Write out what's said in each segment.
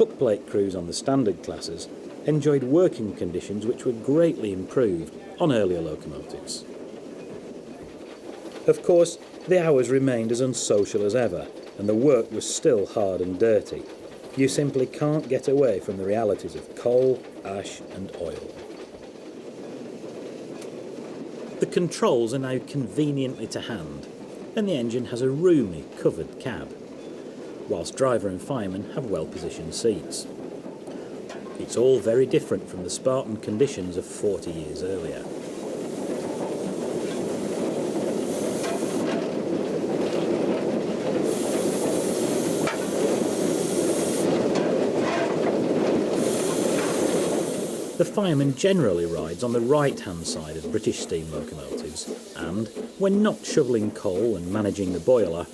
Hookplate crews on the standard classes enjoyed working conditions which were greatly improved on earlier locomotives. Of course, the hours remained as unsocial as ever, and the work was still hard and dirty. You simply can't get away from the realities of coal, ash and oil. The controls are now conveniently to hand, and the engine has a roomy, covered cab, whilst driver and fireman have well-positioned seats. It's all very different from the Spartan conditions of 40 years earlier. The fireman generally rides on the right-hand side of British steam locomotives and, when not shoveling coal and managing the boiler,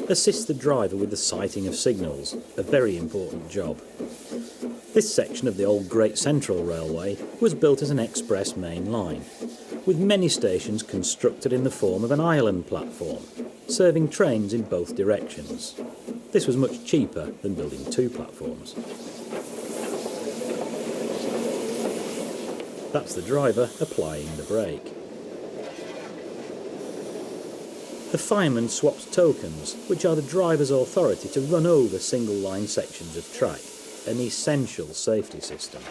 assists the driver with the sighting of signals, a very important job. This section of the old Great Central Railway was built as an express main line, with many stations constructed in the form of an island platform, serving trains in both directions. This was much cheaper than building two platforms. That's the driver applying the brake. The fireman swaps tokens, which are the driver's authority to run over single-line sections of track, an essential safety system.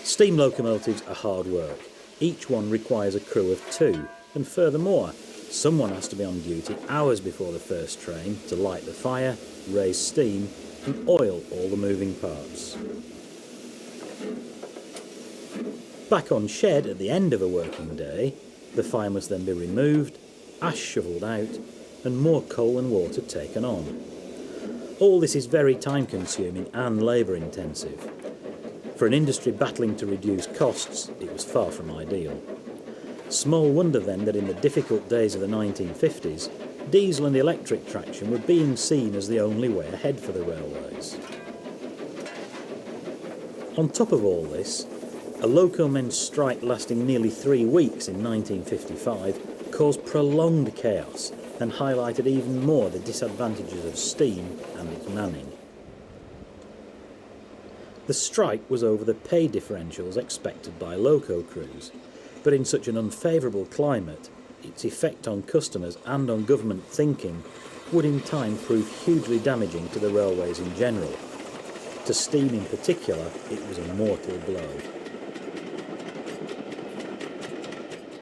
Steam locomotives are hard work. Each one requires a crew of two, and furthermore, someone has to be on duty hours before the first train to light the fire, raise steam, and oil all the moving parts. Back on shed at the end of a working day, the fire must then be removed, ash shovelled out, and more coal and water taken on. All this is very time-consuming and labour-intensive. For an industry battling to reduce costs, it was far from ideal. Small wonder then that in the difficult days of the 1950s, diesel and electric traction were being seen as the only way ahead for the railways. On top of all this, a locomen's strike lasting nearly 3 weeks in 1955 caused prolonged chaos and highlighted even more the disadvantages of steam and its manning. The strike was over the pay differentials expected by loco crews, but in such an unfavourable climate, its effect on customers and on government thinking would in time prove hugely damaging to the railways in general. To steam in particular, it was a mortal blow.